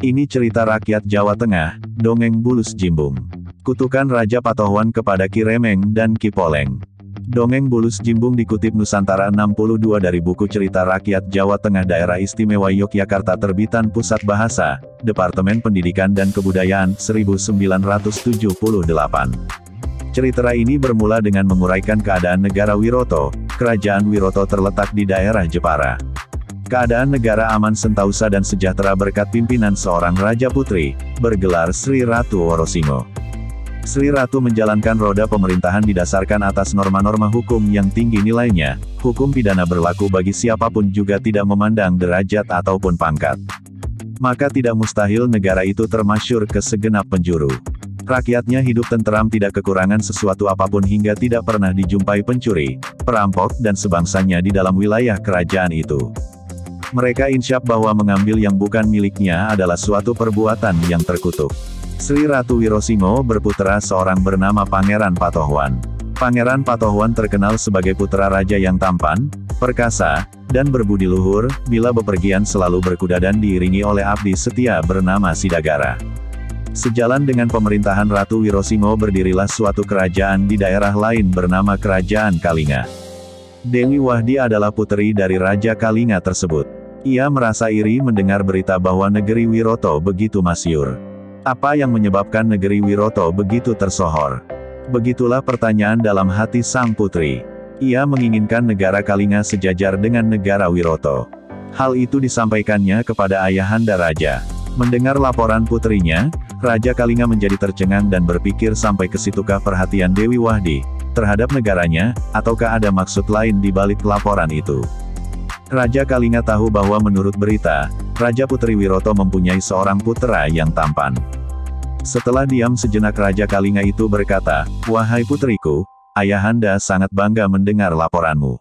Ini cerita rakyat Jawa Tengah, dongeng Bulus Jimbung. Kutukan Raja Patohwan kepada Ki Remeng dan Ki Poleng. Dongeng Bulus Jimbung dikutip Nusantara 62 dari buku Cerita Rakyat Jawa Tengah Daerah Istimewa Yogyakarta terbitan Pusat Bahasa, Departemen Pendidikan dan Kebudayaan, 1978. Cerita ini bermula dengan menguraikan keadaan negara Wiroto. Kerajaan Wiroto terletak di daerah Jepara. Keadaan negara aman sentausa dan sejahtera berkat pimpinan seorang Raja Putri, bergelar Sri Ratu Worosingo. Sri Ratu menjalankan roda pemerintahan didasarkan atas norma-norma hukum yang tinggi nilainya. Hukum pidana berlaku bagi siapapun juga tidak memandang derajat ataupun pangkat. Maka tidak mustahil negara itu termasyhur ke segenap penjuru. Rakyatnya hidup tenteram tidak kekurangan sesuatu apapun hingga tidak pernah dijumpai pencuri, perampok dan sebangsanya di dalam wilayah kerajaan itu. Mereka insyaf bahwa mengambil yang bukan miliknya adalah suatu perbuatan yang terkutuk. Sri Ratu Worosingo berputra seorang bernama Pangeran Patohwan. Pangeran Patohwan terkenal sebagai putra raja yang tampan, perkasa, dan berbudi luhur, bila bepergian selalu berkuda dan diiringi oleh abdi setia bernama Sidagara. Sejalan dengan pemerintahan Ratu Worosingo berdirilah suatu kerajaan di daerah lain bernama Kerajaan Kalinga. Dewi Wahdi adalah puteri dari Raja Kalinga tersebut. Ia merasa iri mendengar berita bahwa negeri Wiroto begitu masyhur. Apa yang menyebabkan negeri Wiroto begitu tersohor? Begitulah pertanyaan dalam hati sang putri. Ia menginginkan negara Kalinga sejajar dengan negara Wiroto. Hal itu disampaikannya kepada ayahanda raja. Mendengar laporan putrinya, Raja Kalinga menjadi tercengang dan berpikir sampai ke situkah perhatian Dewi Wahdi terhadap negaranya, ataukah ada maksud lain di balik laporan itu. Raja Kalinga tahu bahwa menurut berita, Raja Putri Wiroto mempunyai seorang putra yang tampan. Setelah diam sejenak Raja Kalinga itu berkata, "Wahai putriku, ayahanda sangat bangga mendengar laporanmu.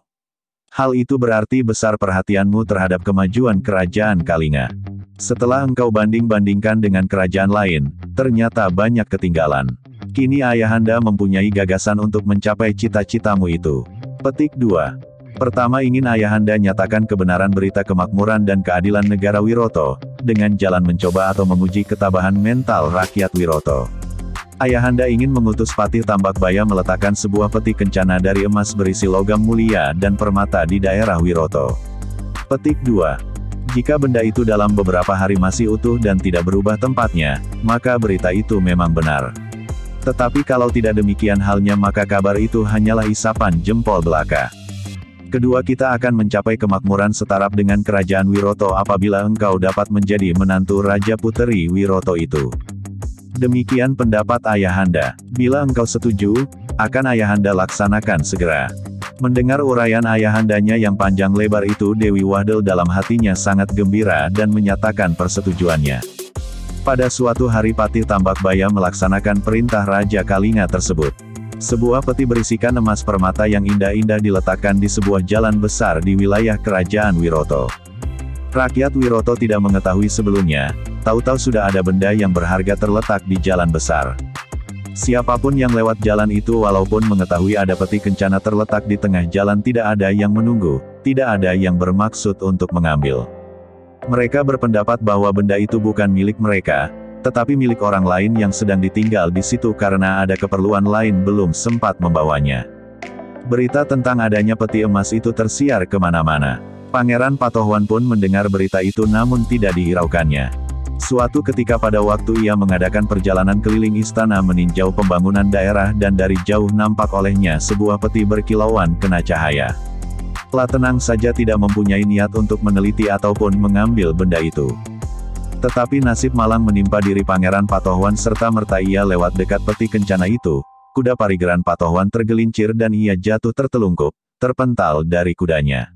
Hal itu berarti besar perhatianmu terhadap kemajuan kerajaan Kalinga. Setelah engkau banding-bandingkan dengan kerajaan lain, ternyata banyak ketinggalan. Kini ayahanda mempunyai gagasan untuk mencapai cita-citamu itu." Petik 2. Pertama, ingin ayahanda nyatakan kebenaran berita kemakmuran dan keadilan negara Wiroto, dengan jalan mencoba atau menguji ketabahan mental rakyat Wiroto. Ayahanda ingin mengutus Patih Tambakbaya meletakkan sebuah peti kencana dari emas berisi logam mulia dan permata di daerah Wiroto. Petik 2. Jika benda itu dalam beberapa hari masih utuh dan tidak berubah tempatnya, maka berita itu memang benar. Tetapi kalau tidak demikian halnya maka kabar itu hanyalah isapan jempol belaka. Kedua, kita akan mencapai kemakmuran setaraf dengan kerajaan Wiroto apabila engkau dapat menjadi menantu Raja Puteri Wiroto itu. Demikian pendapat ayahanda. Bila engkau setuju, akan ayahanda laksanakan segera. Mendengar uraian ayahandanya yang panjang lebar itu, Dewi Wahdi dalam hatinya sangat gembira dan menyatakan persetujuannya. Pada suatu hari Patih Tambakbaya melaksanakan perintah Raja Kalinga tersebut. Sebuah peti berisikan emas permata yang indah-indah diletakkan di sebuah jalan besar di wilayah kerajaan Wiroto. Rakyat Wiroto tidak mengetahui sebelumnya, tahu-tahu sudah ada benda yang berharga terletak di jalan besar. Siapapun yang lewat jalan itu walaupun mengetahui ada peti kencana terletak di tengah jalan tidak ada yang menunggu, tidak ada yang bermaksud untuk mengambil. Mereka berpendapat bahwa benda itu bukan milik mereka, tetapi milik orang lain yang sedang ditinggal di situ karena ada keperluan lain belum sempat membawanya. Berita tentang adanya peti emas itu tersiar kemana-mana. Pangeran Patohwan pun mendengar berita itu namun tidak dihiraukannya. Suatu ketika pada waktu ia mengadakan perjalanan keliling istana meninjau pembangunan daerah dan dari jauh nampak olehnya sebuah peti berkilauan kena cahaya. Lah tenang saja tidak mempunyai niat untuk meneliti ataupun mengambil benda itu. Tetapi nasib malang menimpa diri Pangeran Patohwan serta merta ia lewat dekat peti kencana itu, kuda parigeran Patohwan tergelincir dan ia jatuh tertelungkup, terpental dari kudanya.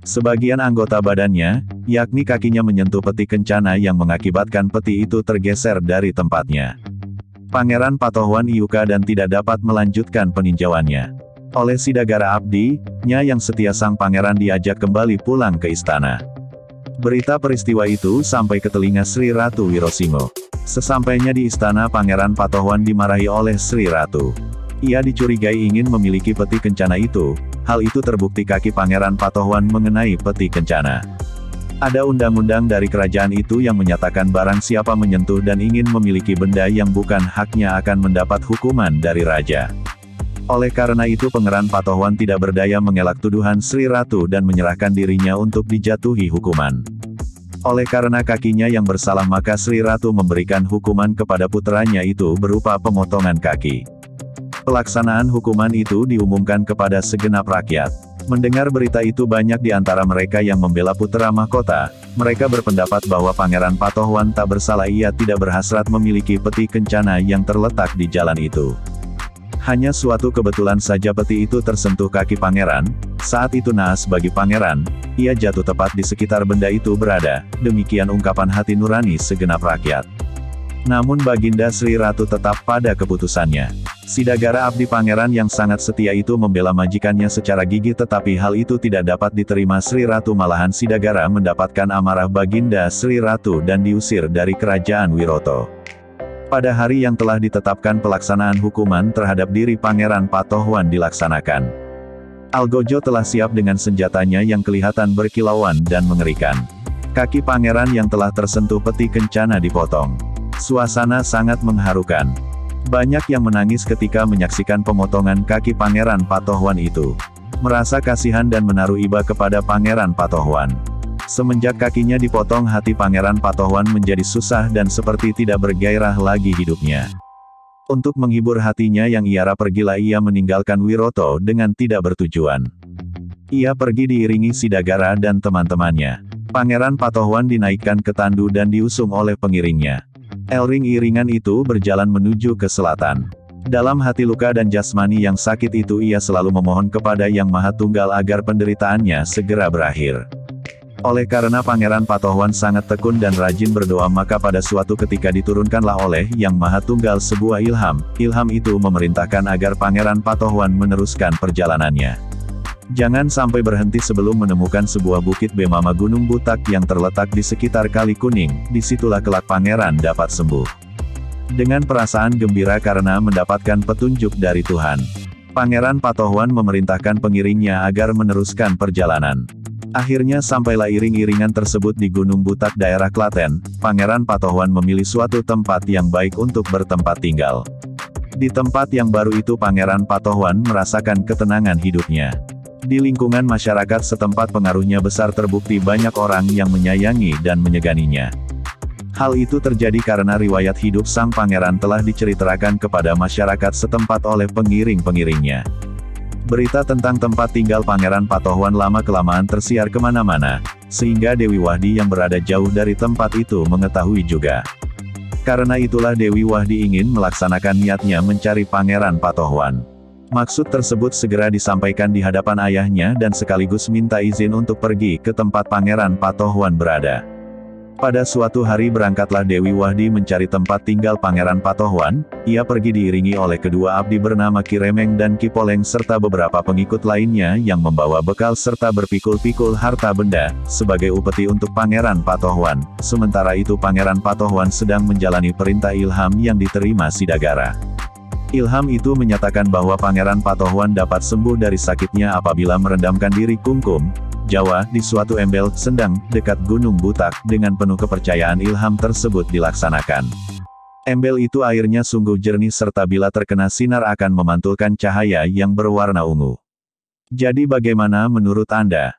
Sebagian anggota badannya, yakni kakinya menyentuh peti kencana yang mengakibatkan peti itu tergeser dari tempatnya. Pangeran Patohwan iuka dan tidak dapat melanjutkan peninjauannya. Oleh Sidagara abdi-nya yang setia sang pangeran diajak kembali pulang ke istana. Berita peristiwa itu sampai ke telinga Sri Ratu Worosingo. Sesampainya di istana Pangeran Patohwan dimarahi oleh Sri Ratu. Ia dicurigai ingin memiliki peti kencana itu, hal itu terbukti kaki Pangeran Patohwan mengenai peti kencana. Ada undang-undang dari kerajaan itu yang menyatakan barang siapa menyentuh dan ingin memiliki benda yang bukan haknya akan mendapat hukuman dari raja. Oleh karena itu Pangeran Patohwan tidak berdaya mengelak tuduhan Sri Ratu dan menyerahkan dirinya untuk dijatuhi hukuman. Oleh karena kakinya yang bersalah maka Sri Ratu memberikan hukuman kepada puteranya itu berupa pemotongan kaki. Pelaksanaan hukuman itu diumumkan kepada segenap rakyat. Mendengar berita itu banyak di antara mereka yang membela putra mahkota. Mereka berpendapat bahwa Pangeran Patohwan tak bersalah, ia tidak berhasrat memiliki peti kencana yang terletak di jalan itu. Hanya suatu kebetulan saja peti itu tersentuh kaki pangeran. Saat itu naas bagi pangeran, ia jatuh tepat di sekitar benda itu berada. Demikian ungkapan hati nurani segenap rakyat. Namun Baginda Sri Ratu tetap pada keputusannya. Sidagara abdi pangeran yang sangat setia itu membela majikannya secara gigih, tetapi hal itu tidak dapat diterima Sri Ratu, malahan Sidagara mendapatkan amarah Baginda Sri Ratu dan diusir dari kerajaan Wiroto. Pada hari yang telah ditetapkan pelaksanaan hukuman terhadap diri Pangeran Patohwan dilaksanakan. Algojo telah siap dengan senjatanya yang kelihatan berkilauan dan mengerikan. Kaki pangeran yang telah tersentuh peti kencana dipotong. Suasana sangat mengharukan. Banyak yang menangis ketika menyaksikan pemotongan kaki Pangeran Patohwan itu. Merasa kasihan dan menaruh iba kepada Pangeran Patohwan. Semenjak kakinya dipotong hati Pangeran Patohwan menjadi susah dan seperti tidak bergairah lagi hidupnya. Untuk menghibur hatinya yang iara pergilah ia meninggalkan Wiroto dengan tidak bertujuan. Ia pergi diiringi Sidagara dan teman-temannya. Pangeran Patohwan dinaikkan ke tandu dan diusung oleh pengiringnya. Iring-iringan itu berjalan menuju ke selatan. Dalam hati luka dan jasmani yang sakit itu ia selalu memohon kepada Yang Maha Tunggal agar penderitaannya segera berakhir. Oleh karena Pangeran Patohwan sangat tekun dan rajin berdoa maka pada suatu ketika diturunkanlah oleh Yang Maha Tunggal sebuah ilham. Ilham itu memerintahkan agar Pangeran Patohwan meneruskan perjalanannya. Jangan sampai berhenti sebelum menemukan sebuah bukit bernama Gunung Butak yang terletak di sekitar Kali Kuning, disitulah kelak pangeran dapat sembuh. Dengan perasaan gembira karena mendapatkan petunjuk dari Tuhan, Pangeran Patohwan memerintahkan pengiringnya agar meneruskan perjalanan. Akhirnya sampailah iring-iringan tersebut di Gunung Butak daerah Klaten. Pangeran Patohwan memilih suatu tempat yang baik untuk bertempat tinggal. Di tempat yang baru itu Pangeran Patohwan merasakan ketenangan hidupnya. Di lingkungan masyarakat setempat pengaruhnya besar, terbukti banyak orang yang menyayangi dan menyeganinya. Hal itu terjadi karena riwayat hidup sang pangeran telah diceritakan kepada masyarakat setempat oleh pengiring-pengiringnya. Berita tentang tempat tinggal Pangeran Patohwan lama-kelamaan tersiar kemana-mana, sehingga Dewi Wahdi yang berada jauh dari tempat itu mengetahui juga. Karena itulah Dewi Wahdi ingin melaksanakan niatnya mencari Pangeran Patohwan. Maksud tersebut segera disampaikan di hadapan ayahnya dan sekaligus minta izin untuk pergi ke tempat Pangeran Patohwan berada. Pada suatu hari berangkatlah Dewi Wahdi mencari tempat tinggal Pangeran Patohwan. Ia pergi diiringi oleh kedua abdi bernama Ki Remeng dan Ki Poleng serta beberapa pengikut lainnya yang membawa bekal serta berpikul-pikul harta benda, sebagai upeti untuk Pangeran Patohwan. Sementara itu Pangeran Patohwan sedang menjalani perintah ilham yang diterima Sidagara. Ilham itu menyatakan bahwa Pangeran Patohwan dapat sembuh dari sakitnya apabila merendamkan diri kungkum, Jawa, di suatu embel, sendang, dekat Gunung Butak. Dengan penuh kepercayaan ilham tersebut dilaksanakan. Embel itu airnya sungguh jernih serta bila terkena sinar akan memantulkan cahaya yang berwarna ungu. Jadi bagaimana menurut Anda?